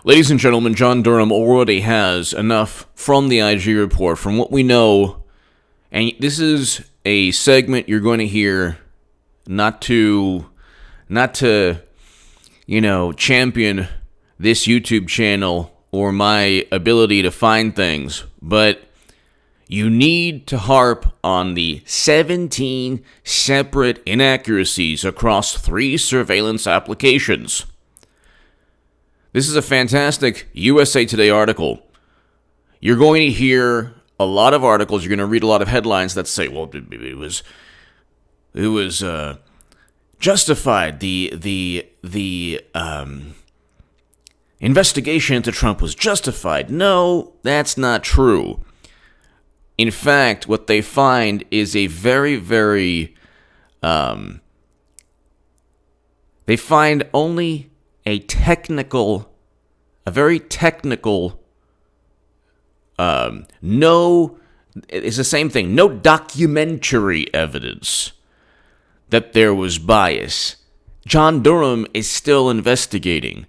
Ladies and gentlemen, John Durham already has enough from the IG report, from what we know, and this is a segment you're going to hear not to champion this YouTube channel or my ability to find things, but you need to harp on the 17 separate inaccuracies across 3 surveillance applications. This is a fantastic USA Today article. You're going to hear a lot of articles, you're going to read a lot of headlines that say, well, it was justified. The investigation into Trump was justified. No, that's not true. In fact, what they find is a very, very, they find only a very technical, it's the same thing, no documentary evidence that there was bias. John Durham is still investigating.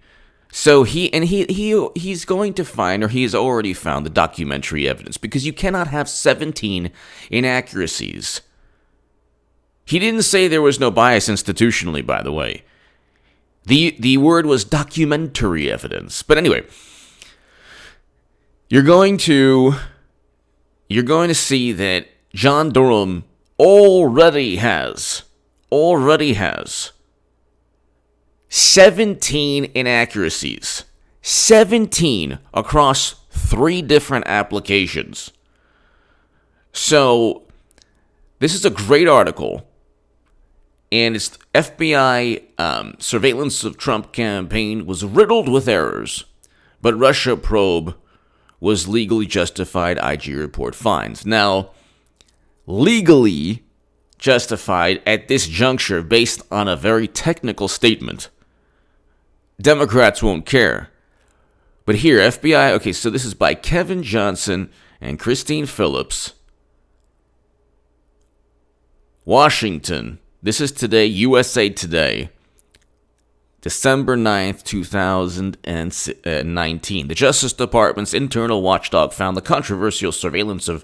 So he's going to find, or he has already found, the documentary evidence, because you cannot have 17 inaccuracies. He didn't say there was no bias institutionally, by the way. The word was documentary evidence. But anyway, you're going to see that John Durham already has 17 inaccuracies. 17 across 3 different applications. So, this is a great article. And it's FBI surveillance of Trump campaign was riddled with errors, but Russia probe was legally justified, IG report finds. Now, legally justified at this juncture based on a very technical statement. Democrats won't care. But here, FBI, okay, so this is by Kevin Johnson and Christine Phillips. Washington. This is today, USA Today, December 9th, 2019. The Justice Department's internal watchdog found the controversial surveillance of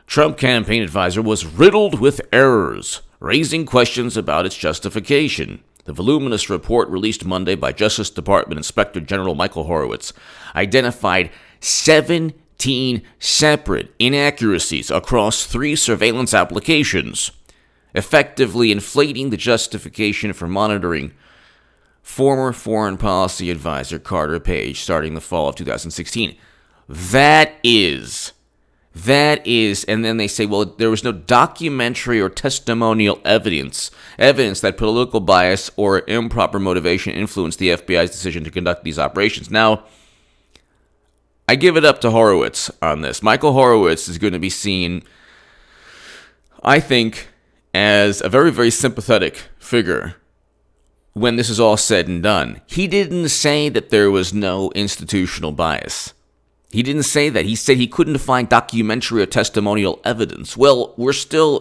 Trump campaign advisor was riddled with errors, raising questions about its justification. The voluminous report released Monday by Justice Department Inspector General Michael Horowitz identified 17 separate inaccuracies across 3 surveillance applications, effectively inflating the justification for monitoring former foreign policy advisor Carter Page starting the fall of 2016. That is, and then they say, well, there was no documentary or testimonial evidence that political bias or improper motivation influenced the FBI's decision to conduct these operations. Now, I give it up to Horowitz on this. Michael Horowitz is going to be seen, I think, as a very, very sympathetic figure when this is all said and done. He didn't say that there was no institutional bias. He didn't say that. He said he couldn't find documentary or testimonial evidence. Well, we're still,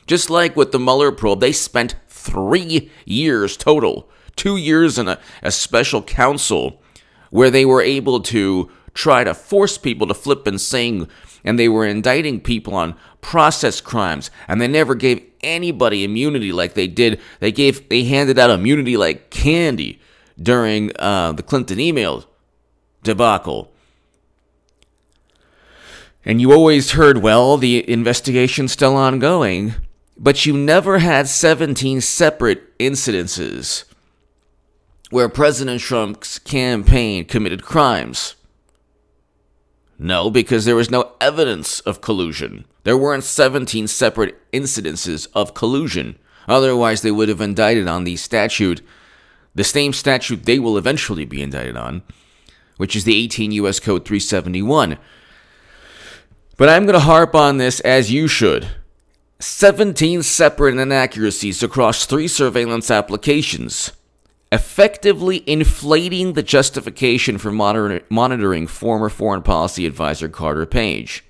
just like with the Mueller probe, they spent 3 years total, 2 years in a special counsel where they were able to try to force people to flip and sing, and they were indicting people on process crimes, and they never gave anybody immunity like they did. They handed out immunity like candy during the Clinton email debacle. And you always heard, well, the investigation's still ongoing, but you never had 17 separate incidences where President Trump's campaign committed crimes. No, because there was no evidence of collusion. There weren't 17 separate incidences of collusion. Otherwise, they would have indicted on the statute, the same statute they will eventually be indicted on, which is the 18 U.S. Code 371. But I'm going to harp on this as you should. 17 separate inaccuracies across 3 surveillance applications, effectively inflating the justification for monitoring former foreign policy advisor Carter Page.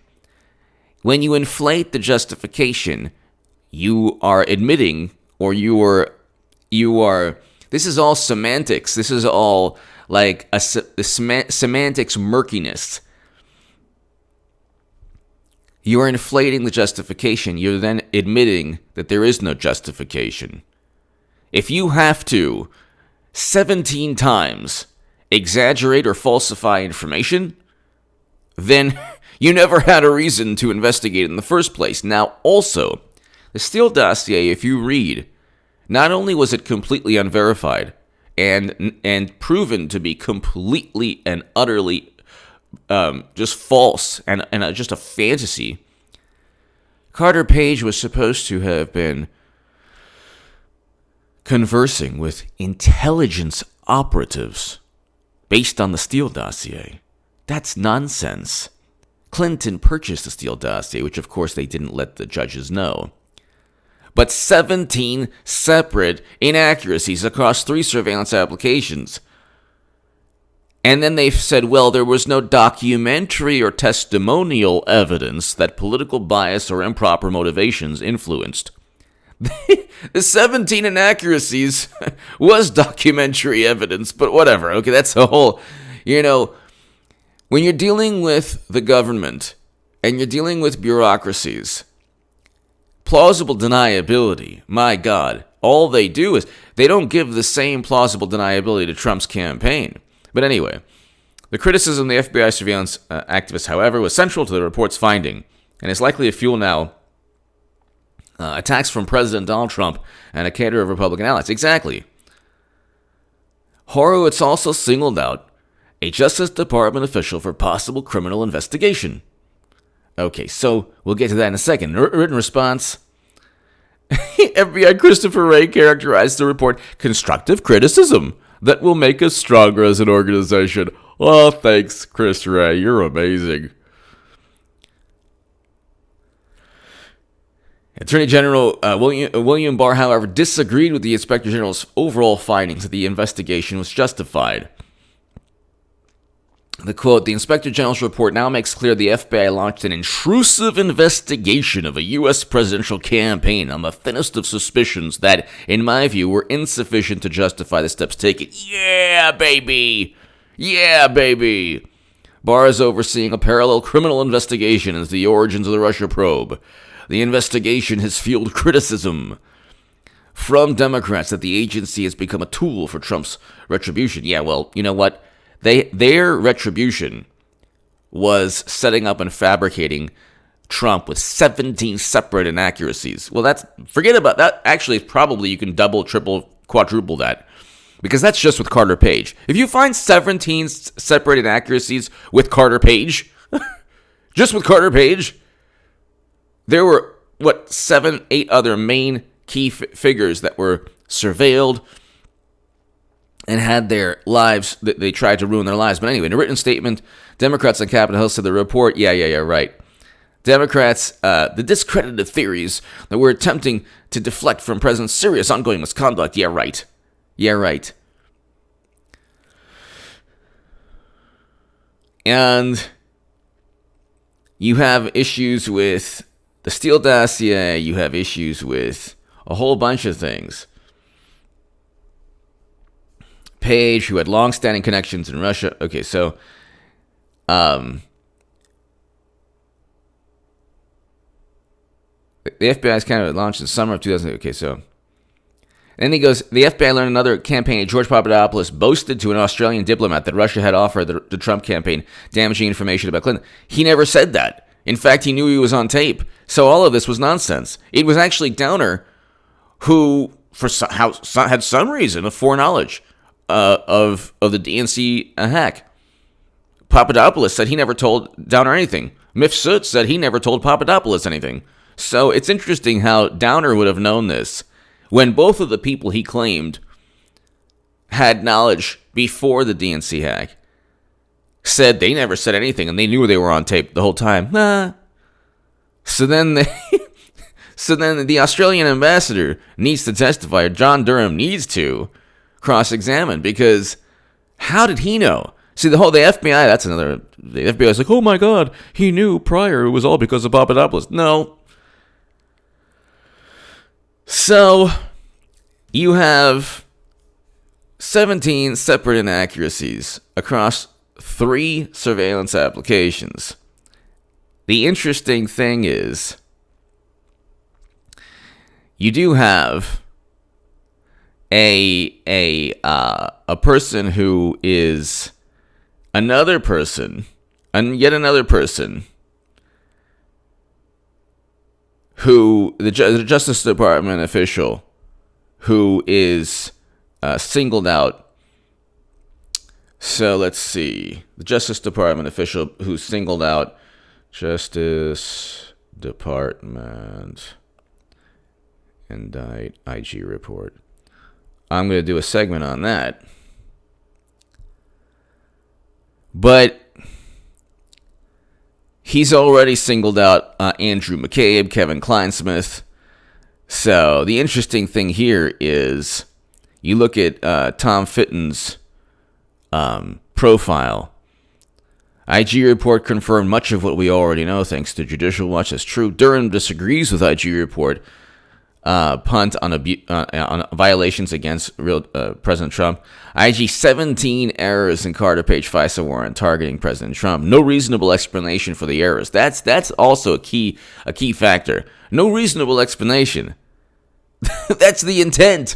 When you inflate the justification, you are admitting, or you are, this is all semantics, this is all like a semantics murkiness. You are inflating the justification. You're then admitting that there is no justification. If you have to 17 times exaggerate or falsify information, then you never had a reason to investigate in the first place. Now, also, the Steele dossier, if you read, not only was it completely unverified and proven to be completely and utterly just false and just a fantasy. Carter Page was supposed to have been conversing with intelligence operatives based on the Steele dossier. That's nonsense. Clinton purchased the Steele dossier, which of course they didn't let the judges know. But 17 separate inaccuracies across 3 surveillance applications. And then they said, well, there was no documentary or testimonial evidence that political bias or improper motivations influenced. The 17 inaccuracies was documentary evidence, but whatever. Okay, that's a whole, when you're dealing with the government and you're dealing with bureaucracies, plausible deniability, my God, all they do is they don't give the same plausible deniability to Trump's campaign. But anyway, the criticism of the FBI surveillance activists, however, was central to the report's finding and is likely to fuel now attacks from President Donald Trump and a cadre of Republican allies. Exactly. Horowitz also singled out a Justice Department official for possible criminal investigation. Okay, so we'll get to that in a second. Written response. FBI Christopher Wray characterized the report constructive criticism that will make us stronger as an organization. Oh, thanks, Chris Wray. You're amazing. Attorney General William Barr, however, disagreed with the Inspector General's overall findings that the investigation was justified. The quote, the Inspector General's report now makes clear the FBI launched an intrusive investigation of a U.S. presidential campaign on the thinnest of suspicions that, in my view, were insufficient to justify the steps taken. Yeah, baby! Yeah, baby! Barr is overseeing a parallel criminal investigation into the origins of the Russia probe. The investigation has fueled criticism from Democrats that the agency has become a tool for Trump's retribution. Yeah, well, you know what? Their retribution was setting up and fabricating Trump with 17 separate inaccuracies. Well, forget about that. Actually, probably you can double, triple, quadruple that. Because that's just with Carter Page. If you find 17 separate inaccuracies with Carter Page, just with Carter Page, there were, 7, 8 other main key figures that were surveilled and had their lives, they tried to ruin their lives. But anyway, in a written statement, Democrats on Capitol Hill said the report, right. Democrats, the discredited theories that were attempting to deflect from President's serious ongoing misconduct, yeah, right. And you have issues with the Steele dossier, you have issues with a whole bunch of things. Page, who had long-standing connections in Russia. Okay, so the FBI's kind of launched in the summer of 2000. Okay, so then he goes, the FBI learned another campaign. George Papadopoulos boasted to an Australian diplomat that Russia had offered the Trump campaign damaging information about Clinton. He never said that. In fact, he knew he was on tape. So all of this was nonsense. It was actually Downer who, had some reason of foreknowledge of the DNC hack. Papadopoulos said he never told Downer anything. Mifsud said he never told Papadopoulos anything. So it's interesting how Downer would have known this when both of the people he claimed had knowledge before the DNC hack said they never said anything and they knew they were on tape the whole time. So then the Australian ambassador needs to testify, or John Durham needs to cross-examine, because how did he know? See, the FBI, the FBI is like, oh my God, he knew prior, it was all because of Papadopoulos. No. So, you have 17 separate inaccuracies across 3 surveillance applications. The interesting thing is, you do have a person who is another person, and yet another person, who the Justice Department official who is singled out. So let's see. The Justice Department official who singled out Justice Department Indict IG report. I'm going to do a segment on that. But he's already singled out Andrew McCabe, Kevin Kleinsmith. So the interesting thing here is you look at Tom Fitton's profile. IG report confirmed much of what we already know thanks to Judicial Watch. That's true. Durham disagrees with IG report. Punt on violations against President Trump. IG 17 errors in Carter Page FISA warrant targeting President Trump. No reasonable explanation for the errors. That's also a key factor. No reasonable explanation. That's the intent.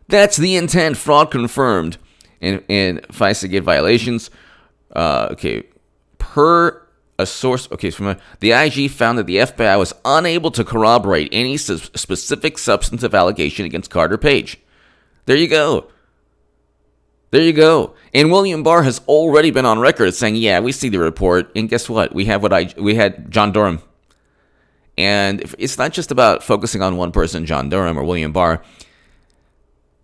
That's the intent. Fraud confirmed in FISA gate violations. Per a source, from the IG found that the FBI was unable to corroborate any specific substantive allegation against Carter Page. There you go. And William Barr has already been on record saying, "Yeah, we see the report, and guess what? We had John Durham." And it's not just about focusing on one person, John Durham or William Barr.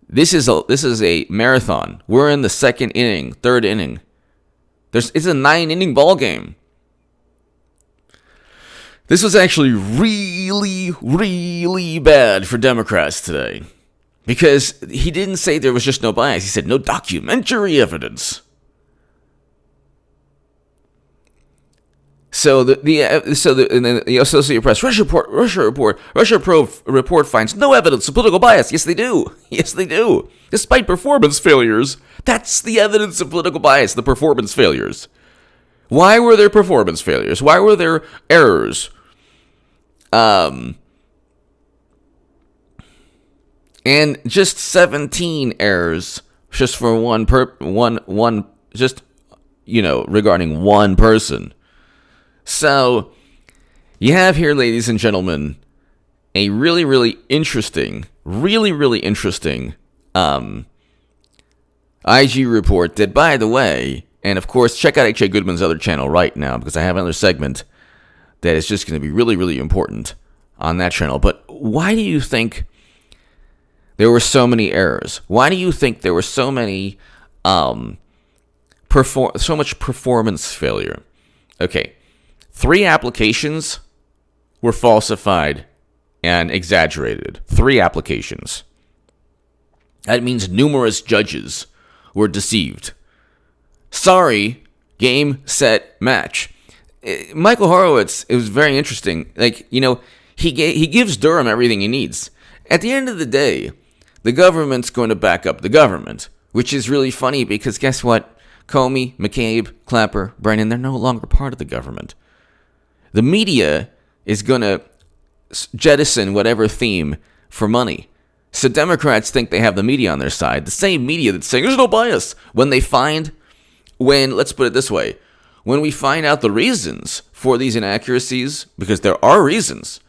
This is a marathon. We're in the second inning, third inning. It's a 9-inning ball game. This was actually really, really bad for Democrats today, because he didn't say there was just no bias. He said no documentary evidence. So the Associated Press, Russia report finds no evidence of political bias. Yes, they do. Despite performance failures, that's the evidence of political bias. The performance failures. Why were there performance failures? Why were there errors? And just 17 errors just for regarding one person. So you have here, ladies and gentlemen, a really, really interesting IG report that, by the way, and of course, check out H.A. Goodman's other channel right now, because I have another segment that is just going to be really, really important on that channel. But why do you think there were so many errors? Why do you think there were so many, so much performance failure? Okay, 3 applications were falsified and exaggerated. 3 applications. That means numerous judges were deceived. Sorry, game, set, match. Michael Horowitz, it was very interesting. He gives Durham everything he needs. At the end of the day, the government's going to back up the government, which is really funny because guess what? Comey, McCabe, Clapper, Brennan, they're no longer part of the government. The media is going to jettison whatever theme for money. So Democrats think they have the media on their side. The same media that's saying there's no bias. Let's put it this way, when we find out the reasons for these inaccuracies, because there are reasons,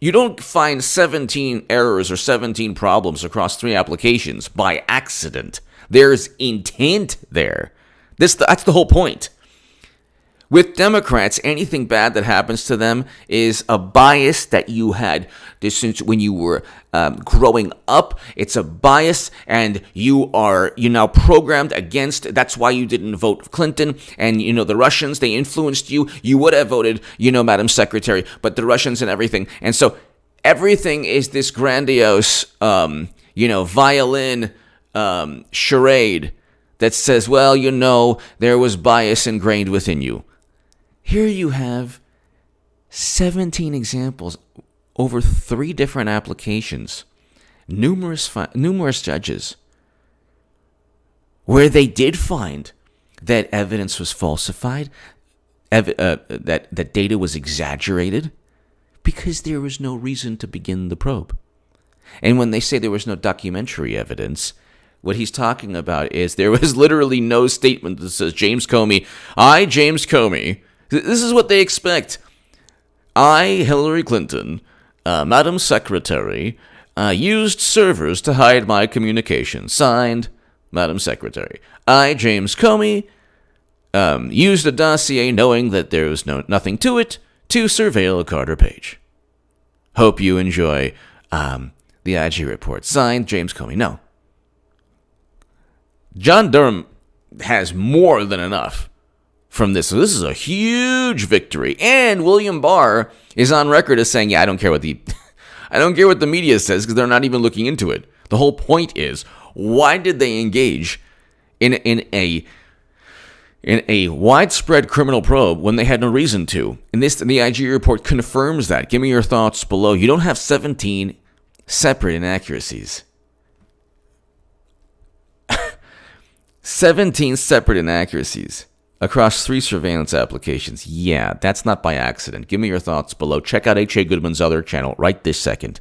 you don't find 17 errors or 17 problems across 3 applications by accident. There's intent there. That's the whole point. With Democrats, anything bad that happens to them is a bias that you had since when you were growing up. It's a bias, and you're now programmed against. That's why you didn't vote Clinton. And the Russians, they influenced you. You would have voted, Madam Secretary, but the Russians and everything. And so everything is this grandiose, violin charade that says, there was bias ingrained within you. Here you have 17 examples over 3 different applications, numerous judges. where they did find that evidence was falsified, that data was exaggerated, because there was no reason to begin the probe. And when they say there was no documentary evidence, what he's talking about is there was literally no statement that says, James Comey, James Comey, this is what they expect. Hillary Clinton, Madam Secretary, used servers to hide my communications. Signed, Madam Secretary. James Comey, used a dossier knowing that there was nothing to it to surveil Carter Page. Hope you enjoy the IG report. Signed, James Comey. No. John Durham has more than enough from this. So this is a huge victory. And William Barr is on record as saying, I don't care what the media says because they're not even looking into it. The whole point is, why did they engage in a widespread criminal probe when they had no reason to? And the IG report confirms that. Give me your thoughts below. You don't have 17 separate inaccuracies. 17 separate inaccuracies across 3 surveillance applications. Yeah, that's not by accident. Give me your thoughts below. Check out H.A. Goodman's other channel right this second.